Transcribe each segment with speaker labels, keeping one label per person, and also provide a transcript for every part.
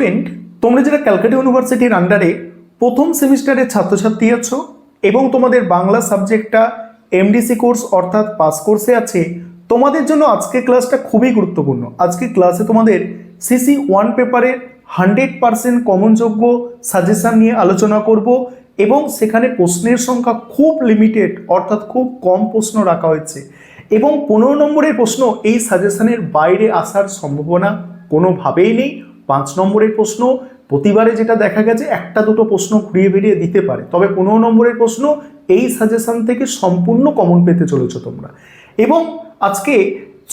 Speaker 1: Student, তোমরা যারা ক্যালকাটা ইউনিভার্সিটির আন্ডারে প্রথম সেমিস্টারের ছাত্রছাত্রী আছো এবং তোমাদের বাংলা সাবজেক্টটা এমডিসি কোর্স অর্থাৎ পাস কোর্সে আছে, তোমাদের জন্য আজকে ক্লাসটা খুবই গুরুত্বপূর্ণ। আজকে ক্লাসে তোমাদের সিসি 1 পেপারের 100% কমনযোগ্য সাজেশন নিয়ে আলোচনা করব এবং সেখানে প্রশ্নের সংখ্যা খুব লিমিটেড, অর্থাৎ খুব কম প্রশ্ন রাখা হয়েছে এবং 15 নম্বরের প্রশ্ন এই সাজেশনের বাইরে আসার সম্ভাবনা কোনোভাবেই নেই। 5 নম্বরের প্রশ্ন প্রতিবারে যেটা দেখা গেছে একটা দুটো প্রশ্ন ঘুরিয়ে বেরিয়ে দিতে পারে, তবে 15 নম্বরের প্রশ্ন এই সাজেশন থেকে সম্পূর্ণ কমন পেতে চলেছো তোমরা। এবং আজকে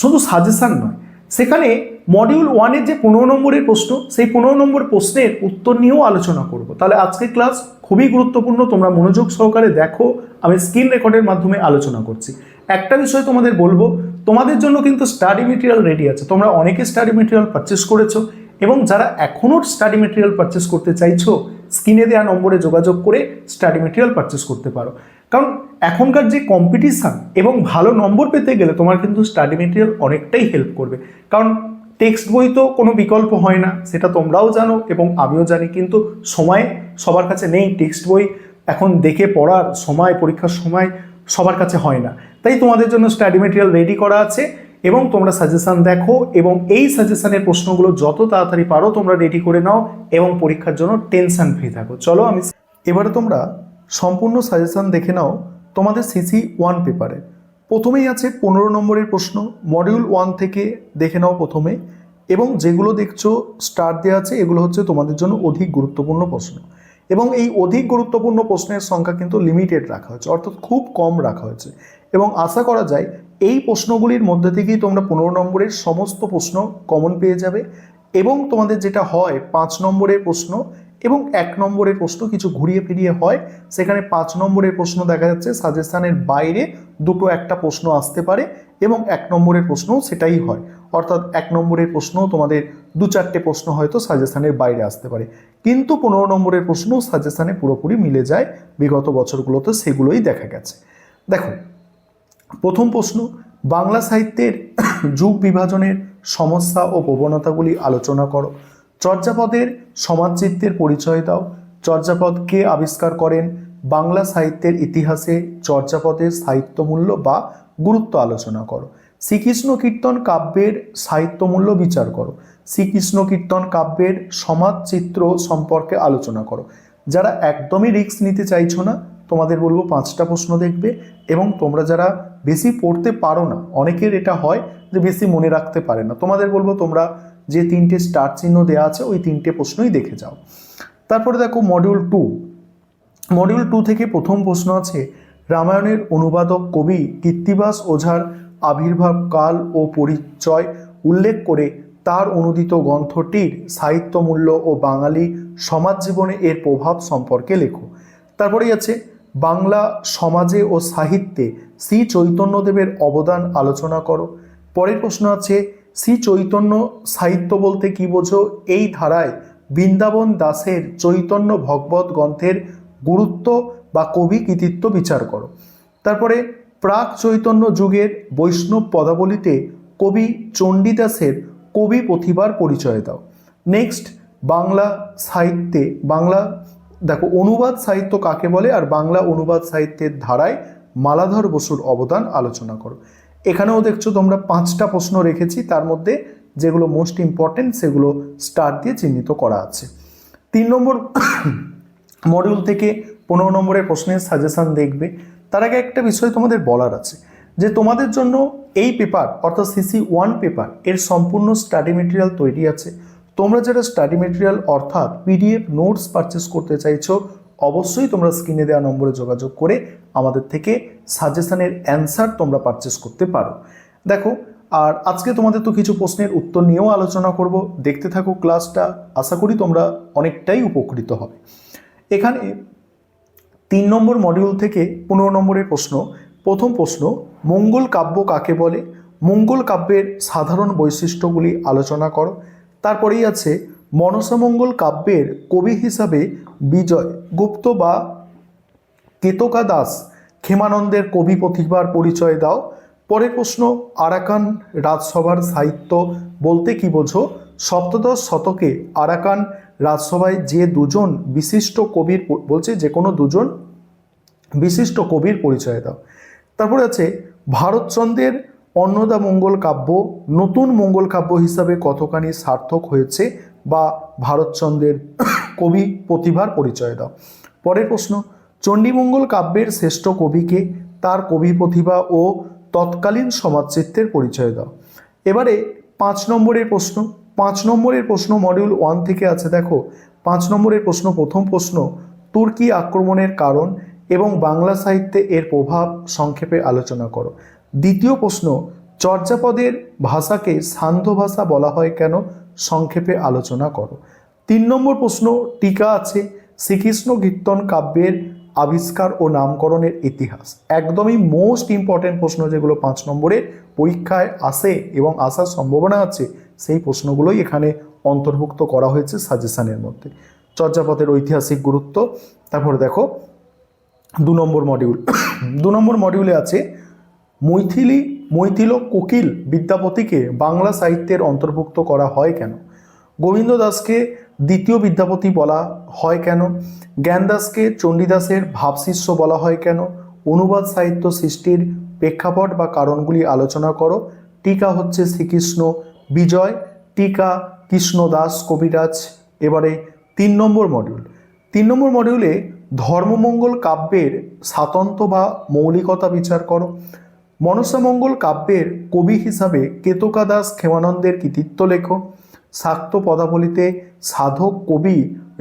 Speaker 1: শুধু সাজেশন নয়, সেখানে মডিউল 1-এর যে 15 নম্বরের প্রশ্ন, সেই 15 নম্বর প্রশ্নের উত্তর নিয়েও আলোচনা করব। তাহলে আজকে ক্লাস খুবই গুরুত্বপূর্ণ, তোমরা মনোযোগ সহকারে দেখো। আমি স্ক্রিন রেকর্ডের মাধ্যমে আলোচনা করছি। একটা বিষয় তোমাদের বলবো, তোমাদের জন্য কিন্তু স্টাডি মেটেরিয়াল রেডি আছে। তোমরা অনেকে স্টাডি মেটেরিয়াল পারচেস করেছো এবং যারা এখনও স্টাডি মেটেরিয়াল পারচেস করতে চাইছো, স্ক্রিনে দেওয়া নম্বরে যোগাযোগ করে স্টাডি মেটেরিয়াল পারচেস করতে পারো। কারণ এখনকার যে কম্পিটিশান এবং ভালো নম্বর পেতে গেলে তোমার কিন্তু স্টাডি মেটেরিয়াল অনেকটাই হেল্প করবে। কারণ টেক্সট বই তো কোনো বিকল্প হয় না, সেটা তোমরাও জানো এবং আমিও জানি, কিন্তু সময় সবার কাছে নেই। টেক্সট বই এখন দেখে পড়ার সময়, পরীক্ষার সময় সবার কাছে হয় না। তাই তোমাদের জন্য স্টাডি মেটেরিয়াল রেডি করা আছে এবং তোমরা সাজেশন দেখো এবং এই সাজেশনের প্রশ্নগুলো যত তাড়াতাড়ি পারো তোমরা রেডি করে নাও এবং পরীক্ষার জন্য টেনশন ফ্রি থাকো। চলো আমি এবারে তোমরা সম্পূর্ণ সাজেশন দেখে নাও তোমাদের সিসি 1 পেপারে। প্রথমেই আছে 15 নম্বরের প্রশ্ন, মডিউল 1 থেকে দেখে নাও প্রথমে। এবং যেগুলো দেখছো স্টার দেওয়া আছে এগুলো হচ্ছে তোমাদের জন্য অধিক গুরুত্বপূর্ণ প্রশ্ন এবং এই অধিক গুরুত্বপূর্ণ প্রশ্নের সংখ্যা কিন্তু লিমিটেড রাখা হয়েছে, অর্থাৎ খুব কম রাখা হয়েছে এবং আশা করা যায় এই প্রশ্নগুলির মধ্যে থেকেই তোমরা 15 নম্বরের সমস্ত প্রশ্ন কমন পেয়ে যাবে। এবং তোমাদের যেটা হয় 5 নম্বরের প্রশ্ন এবং 1 নম্বরের প্রশ্ন কিছু ঘুরিয়ে ফিরিয়ে হয়, সেখানে 5 নম্বরের প্রশ্ন দেখা যাচ্ছে সাজেশনের বাইরে দুটো একটা প্রশ্ন আসতে পারে এবং 1 নম্বরের প্রশ্নও সেটাই হয়, অর্থাৎ 1 নম্বরের প্রশ্ন তোমাদের 2-4টে প্রশ্ন হয়তো সাজেশনের বাইরে আসতে পারে, কিন্তু 15 নম্বরের প্রশ্ন সাজেশনে পুরোপুরি মিলে যায়। বিগত বছরগুলোতে সেগুলোই দেখা গেছে। দেখো, প্রথম প্রশ্ন, বাংলা সাহিত্যের যুগ বিভাজনের সমস্যা ও প্রবণতাগুলি আলোচনা করো। চর্যাপদের সমাজচিত্রের পরিচয় দাও। চর্যাপদ কে আবিষ্কার করেন? বাংলা সাহিত্যের ইতিহাসে চর্যাপদের সাহিত্যমূল্য বা গুরুত্ব আলোচনা করো। শ্রীকৃষ্ণ কীর্তন কাব্যের সাহিত্যমূল্য বিচার করো। শ্রীকৃষ্ণ কীর্তন কাব্যের সমাজচিত্র সম্পর্কে আলোচনা করো। যারা একদমই রিস্ক নিতে চাইছো না, তোমাদের বলবো 5টা প্রশ্ন দেখবে এবং তোমরা যারা বেশি পড়তে পারো না, অনেকের এটা হয় যে বেশি মনে রাখতে পারে না, তোমাদের বলবো তোমরা যে 3টে স্টার চিহ্ন দেওয়া আছে ওই 3টে প্রশ্নই দেখে যাও। তারপরে দেখো মডিউল 2। মডিউল 2 থেকে প্রথম প্রশ্ন আছে, রামায়ণের অনুবাদক কবি কৃত্তিবাস ওঝার আবির্ভাব কাল ও পরিচয় উল্লেখ করে তার অনুদিত গ্রন্থটির সাহিত্যমূল্য ও বাঙালি সমাজ জীবনে এর প্রভাব সম্পর্কে লেখো। তারপরেই আছে, বাংলা সমাজে ও সাহিত্যে শ্রী চৈতন্যদেবের অবদান আলোচনা করো। পরের প্রশ্ন আছে, শ্রী চৈতন্য সাহিত্য বলতে কি বোঝো? এই ধারায় বৃন্দাবন দাসের চৈতন্য ভগবত গ্রন্থের গুরুত্ব বা কবি কৃতিত্ব বিচার করো। তারপরে প্রাক চৈতন্য যুগের বৈষ্ণব পদাবলিতে কবি চণ্ডীদাসের কবি প্রতিভার পরিচয় দাও। নেক্সট, বাংলা সাহিত্যে দেখো অনুবাদ সাহিত্য কাকে বলে আর বাংলা অনুবাদ সাহিত্যের ধারায় মালাধর বসুর অবদান আলোচনা করো। এখানেও দেখছো তোমরা 5টা প্রশ্ন রেখেছি, তার মধ্যে যেগুলো মোস্ট ইম্পর্টেন্ট সেগুলো স্টার দিয়ে চিহ্নিত করা আছে। 3 নম্বর মডিউল থেকে 15 নম্বরের প্রশ্নের সাজেশন দেখবে। তার আগে একটা বিষয় তোমাদের বলার আছে যে তোমাদের জন্য এই পেপার অর্থাৎ সিসি 1 পেপার এর সম্পূর্ণ স্টাডি মেটেরিয়াল তৈরি আছে। তোমরা যারা স্টাডি মেটেরিয়াল অর্থাৎ পিডিএফ নোটস পারচেস করতে চাইছো, অবশ্যই তোমরা স্ক্রিনে দেওয়া নম্বরে যোগাযোগ করে আমাদের থেকে সাজেশনের অ্যান্সার তোমরা পারচেস করতে পারো। দেখো, আর আজকে তোমাদের তো কিছু প্রশ্নের উত্তর নিয়েও আলোচনা করব, দেখতে থাকো ক্লাসটা, আশা করি তোমরা অনেকটাই উপকৃত হবে। এখানে 3 নম্বর মডিউল থেকে 15 নম্বরের প্রশ্ন। প্রথম প্রশ্ন, মঙ্গল কাব্য কাকে বলে? মঙ্গল কাব্যের সাধারণ বৈশিষ্ট্যগুলি আলোচনা করো। তারপরেই আছে, মনসামঙ্গল কাব্যের কবি হিসাবে বিজয় গুপ্ত বা কেতকা দাস ক্ষেমানন্দের কবি প্রতিভার পরিচয় দাও। পরের প্রশ্ন, আরাকান রাজসভার সাহিত্য বলতে কি বোঝো? সপ্তদশ শতকে আরাকান রাজসভায় যে দুজন বিশিষ্ট কবির বলছে যে কোনো দুজন বিশিষ্ট কবির পরিচয় দাও। তারপরে আছে ভারতচন্দ্রের অন্নদা মঙ্গল কাব্য নতুন মঙ্গল কাব্য হিসাবে কতখানি সার্থক হয়েছে বা ভারতচন্দ্রের কবি প্রতিভার পরিচয় দাও। পরের প্রশ্ন, চণ্ডীমঙ্গল কাব্যের শ্রেষ্ঠ কবিকে, তার কবি প্রতিভা ও তৎকালীন সমাজচিত্রের পরিচয় দাও। এবারে 5 নম্বরের প্রশ্ন, 5 নম্বরের প্রশ্ন মডিউল 1 থেকে আছে। দেখো 5 নম্বরের প্রশ্ন, প্রথম প্রশ্ন, তুর্কি আক্রমণের কারণ এবং বাংলা সাহিত্যে এর প্রভাব সংক্ষেপে আলোচনা করো। দ্বিতীয় প্রশ্ন, চর্যাপদের ভাষাকে সান্ধ্য ভাষা বলা হয় কেন, সংক্ষেপে আলোচনা করো। 3 নম্বর প্রশ্ন, টিকা আছে, শ্রীকৃষ্ণ কীর্তন কাব্যের আবিষ্কার ও নামকরণের ইতিহাস। একদমই মোস্ট ইম্পর্টেন্ট প্রশ্ন, যেগুলো 5 নম্বরের পরীক্ষায় আসে এবং আসার সম্ভাবনা আছে, সেই প্রশ্নগুলোই এখানে অন্তর্ভুক্ত করা হয়েছে সাজেশনের মধ্যে। চর্যাপদের ঐতিহাসিক গুরুত্ব। তারপরে দেখো 2 নম্বর মডিউল, 2 নম্বর মডিউলে আছে মৈথিল কোকিল বিদ্যাপতিকে বাংলা সাহিত্যের অন্তর্ভুক্ত করা হয় কেন, গোবিন্দ দাসকে দ্বিতীয় বিদ্যাপতি বলা হয় কেন, জ্ঞানদাসকে চণ্ডীদাসের ভাবশিষ্য বলা হয় কেন, অনুবাদ সাহিত্য সৃষ্টির প্রেক্ষাপট বা কারণগুলি আলোচনা করো। টিকা হচ্ছে শ্রীকৃষ্ণ বিজয়, টিকা কৃষ্ণদাস কবিরাজ। এবারে 3 নম্বর মডিউল, 3 নম্বর মডিউলে ধর্মমঙ্গল কাব্যের স্বাতন্ত্র্য বা মৌলিকতা বিচার করো। মনসামঙ্গল কাব্যের কবি হিসাবে কেতকা দাস ক্ষেমানন্দের কৃতিত্ব লেখো। শাক্ত পদাবলিতে সাধক কবি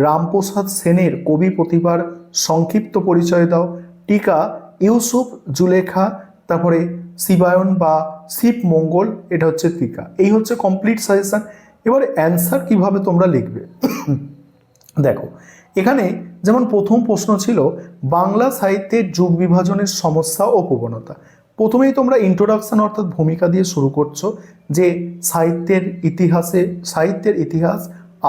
Speaker 1: রামপ্রসাদ সেনের কবি প্রতিভার সংক্ষিপ্ত পরিচয় দাও। টিকা ইউসুফ জুলেখা, তারপরে শিবায়ন বা শিব মঙ্গল, এটা হচ্ছে টিকা। এই হচ্ছে কমপ্লিট সাজেশন। এবারে অ্যান্সার কিভাবে তোমরা লিখবে দেখো, এখানে যেমন প্রথম প্রশ্ন ছিল বাংলা সাহিত্যের যুগ বিভাজনের সমস্যা ও প্রবণতা। প্রথমেই তোমরা ইন্ট্রোডাকশন অর্থাৎ ভূমিকা দিয়ে শুরু করছো যে সাহিত্যের ইতিহাস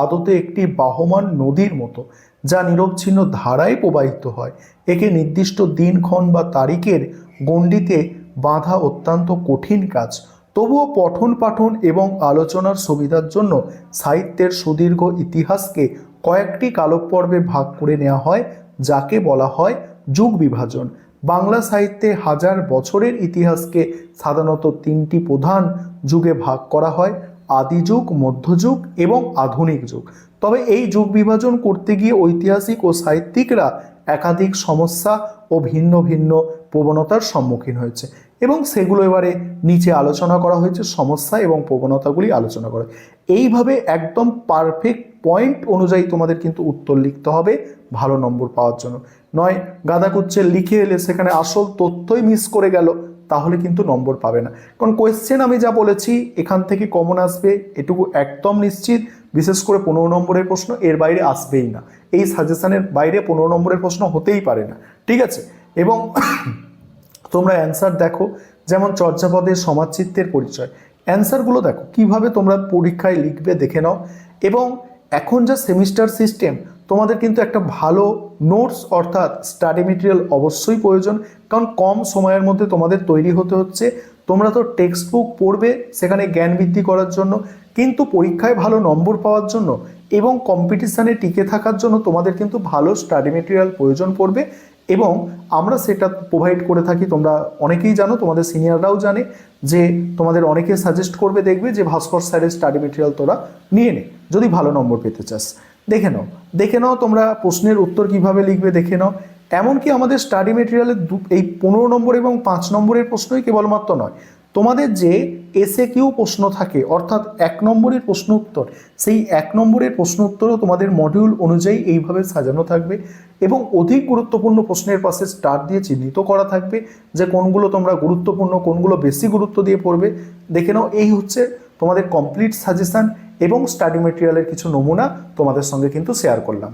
Speaker 1: আদতে একটি বাহমান নদীর মতো, যা নিরবচ্ছিন্ন ধারায় প্রবাহিত হয়। একে নির্দিষ্ট দিনক্ষণ বা তারিখের গণ্ডিতে বাঁধা অত্যন্ত কঠিন কাজ। তবুও পঠন পাঠন এবং আলোচনার সুবিধার জন্য সাহিত্যের সুদীর্ঘ ইতিহাসকে কয়েকটি কালপর্বে ভাগ করে নেওয়া হয়, যাকে বলা হয় যুগ বিভাজন। বাংলা সাহিত্যে হাজার বছরের ইতিহাসকে সাধারণত 3টি প্রধান যুগে ভাগ করা হয়, আদি যুগ, মধ্যযুগ এবং আধুনিক যুগ। তবে এই যুগ বিভাজন করতে গিয়ে ঐতিহাসিক ও সাহিত্যিকরা একাধিক সমস্যা ও ভিন্ন ভিন্ন প্রবণতার সম্মুখীন হয়েছে এবং সেগুলো এবারে নিচে আলোচনা করা হয়েছে। সমস্যা এবং প্রবণতাগুলি আলোচনা করা, এইভাবে একদম পারফেক্ট পয়েন্ট অনুযায়ী তোমাদের কিন্তু উত্তর লিখতে হবে ভালো নম্বর পাওয়ার জন্য। নয় গাদাকুচ্ছের লিখে এলে সেখানে আসল তথ্যই মিস করে গেল, তাহলে কিন্তু নম্বর পাবে না। কারণ কোয়েশ্চেন আমি যা বলেছি এখান থেকে কমন আসবে এটুকু একদম নিশ্চিত। বিশেষ করে 15 নম্বরের প্রশ্ন এর বাইরে আসবেই না, এই সাজেশনের বাইরে 15 নম্বরের প্রশ্ন হতেই পারে না, ঠিক আছে। এবং তোমরা অ্যান্সার দেখো, যেমন চর্যাপদের সমাজচিত্রের পরিচয়, অ্যান্সারগুলো দেখো কিভাবে তোমরা পরীক্ষায় লিখবে দেখে নাও। এবং এখন যা সেমিস্টার সিস্টেম, তোমাদের কিন্তু একটা ভালো নোটস অর্থাৎ স্টাডি মেটেরিয়াল অবশ্যই প্রয়োজন, কারণ কম সময়ের মধ্যে তোমাদের তৈরি হতে হচ্ছে। তোমরা তো টেক্সট বুক পড়বে সেখানে জ্ঞান বৃদ্ধি করার জন্য, কিন্তু পরীক্ষায় ভালো নম্বর পাওয়ার জন্য এবং কম্পিটিশানে টিকে থাকার জন্য তোমাদের কিন্তু ভালো স্টাডি মেটেরিয়াল প্রয়োজন পড়বে। এবং আমরা সেটা প্রোভাইড করে থাকি, তোমরা অনেকেই জানো, তোমাদের সিনিয়ররাও জানে যে তোমাদের অনেকে সাজেস্ট করবে, দেখবে যে ভাস্কর স্যারের স্টাডি মেটেরিয়াল তোরা নিয়ে নে যদি ভালো নম্বর পেতে চাস। দেখে নাও তোমরা প্রশ্নের উত্তর কিভাবে লিখবে দেখে নাও। এমনকি আমাদের স্টাডি মেটেরিয়ালের এই 15 নম্বর এবং 5 নম্বরের প্রশ্নই কেবলমাত্র নয়, তোমাদের যে এসএকিউ প্রশ্ন থাকে অর্থাৎ 1 নম্বরের প্রশ্ন উত্তর, সেই 1 নম্বরের প্রশ্ন উত্তরও তোমাদের মডিউল অনুযায়ী এইভাবে সাজানো থাকবে এবং অধিক গুরুত্বপূর্ণ প্রশ্নের পাশে স্টার দিয়ে চিহ্নিত করা থাকবে যে কোনগুলো তোমরা গুরুত্বপূর্ণ, কোনগুলো বেশি গুরুত্ব দিয়ে পড়বে। দেখে নাও, এই হচ্ছে তোমাদের কমপ্লিট সাজেশন এবং স্টাডি মেটেরিয়ালের কিছু নমুনা তোমাদের সঙ্গে কিন্তু শেয়ার করলাম।